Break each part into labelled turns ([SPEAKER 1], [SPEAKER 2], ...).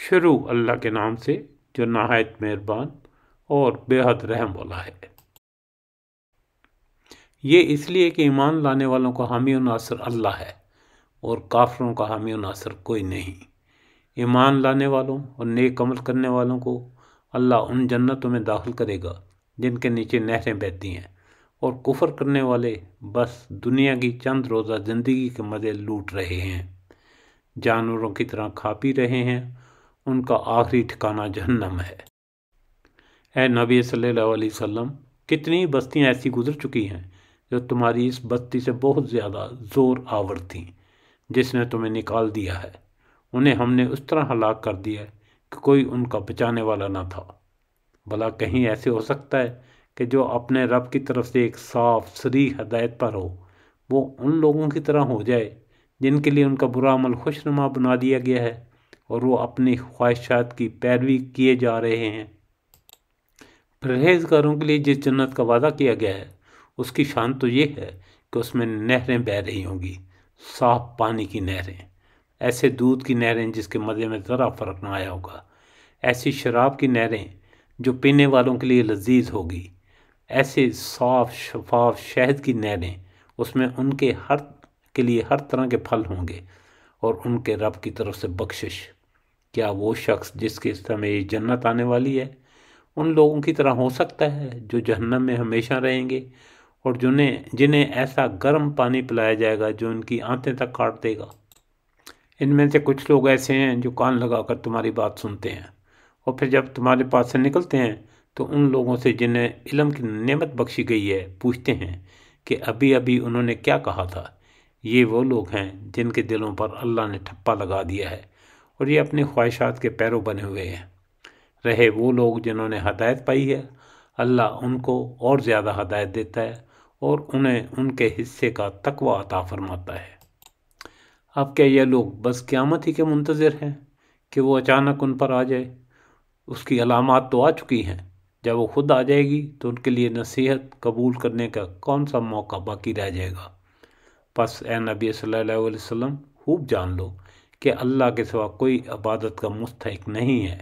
[SPEAKER 1] شروع اللہ کے نام سے جو نہایت مہربان اور بے حد رحم والا ہے۔ یہ اس لیے کہ ایمان لانے والوں کا حامی و ناصر اللہ ہے اور کافروں کا حامی و ناصر کوئی نہیں۔ ایمان لانے والوں اور نیک عمل کرنے والوں کو اللہ ان جنتوں میں داخل کرے گا جن کے نیچے نہریں بہتی ہیں، اور کفر کرنے والے بس دنیا کی چند روزہ زندگی کے مزے لوٹ رہے ہیں، جانوروں کی طرح کھا پی رہے ہیں، ان کا آخری ٹھکانہ جہنم ہے۔ اے نبی صلی اللہ علیہ وسلم، کتنی بستیاں ایسی گزر چکی ہیں جو تمہاری اس بستی سے بہت زیادہ زور آور تھیں جس نے تمہیں نکال دیا ہے، انہیں ہم نے اس طرح ہلاک کر دیا کہ کوئی ان کا بچانے والا نہ تھا۔ بھلا کہیں ایسے ہو سکتا ہے کہ جو اپنے رب کی طرف سے ایک صاف صریح ہدایت پر ہو وہ ان لوگوں کی طرح ہو جائے جن کے لیے ان کا برا عمل خوشنما بنا دیا گیا ہے اور وہ اپنی خواہشات کی پیروی کیے جا رہے ہیں؟ پرہیزگاروں کے لیے جس جنت کا وعدہ کیا گیا ہے اس کی شان تو یہ ہے کہ اس میں نہریں بہہ رہی ہوں گی، صاف پانی کی نہریں، ایسے دودھ کی نہریں جس کے مزے میں ذرا فرق نہ آیا ہوگا، ایسی شراب کی نہریں جو پینے والوں کے لیے لذیذ ہوگی، ایسے صاف شفاف شہد کی نہریں، اس میں ان کے لیے ہر طرح کے پھل ہوں گے، اور ان کے رب کی طرف سے بخشش۔ کیا وہ شخص جس کے سامنے یہ جنت آنے والی ہے ان لوگوں کی طرح ہو سکتا ہے جو جہنم میں ہمیشہ رہیں گے اور جنہیں ایسا گرم پانی پلایا جائے گا جو ان کی آنتیں تک کاٹ دے گا؟ ان میں سے کچھ لوگ ایسے ہیں جو کان لگا کر تمہاری بات سنتے ہیں، اور پھر جب تمہارے پاس سے نکلتے ہیں تو ان لوگوں سے جنہیں علم کی نعمت بخشی گئی ہے پوچھتے ہیں کہ ابھی ابھی انہوں نے کیا کہا تھا۔ یہ وہ لوگ ہیں جن کے دلوں پر اللہ نے ٹھپا لگا دیا ہے اور یہ اپنی خواہشات کے پیرو بنے ہوئے ہیں۔ رہے وہ لوگ جنہوں نے ہدایت پائی ہے، اللہ ان کو اور زیادہ ہدایت دیتا ہے اور انہیں ان کے حصے کا تقوی عطا فرماتا ہے۔ اب کیا یہ لوگ بس قیامت ہی کے منتظر ہیں کہ وہ اچانک ان پر آ جائے؟ اس کی علامات تو آ چکی ہیں، جب وہ خود آ جائے گی تو ان کے لیے نصیحت قبول کرنے کا کون سا موقع باقی رہ جائے گا؟ پس اے نبی صلی اللہ علیہ وسلم، خوب جان لو کہ اللہ کے سوا کوئی عبادت کا مستحق نہیں ہے،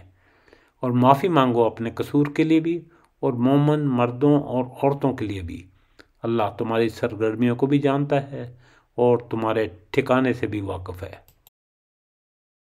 [SPEAKER 1] اور معافی مانگو اپنے قصور کے لیے بھی اور مومن مردوں اور عورتوں کے لیے بھی۔ اللہ تمہاری سرگرمیوں کو بھی جانتا ہے اور تمہارے ٹھکانے سے بھی واقف ہے۔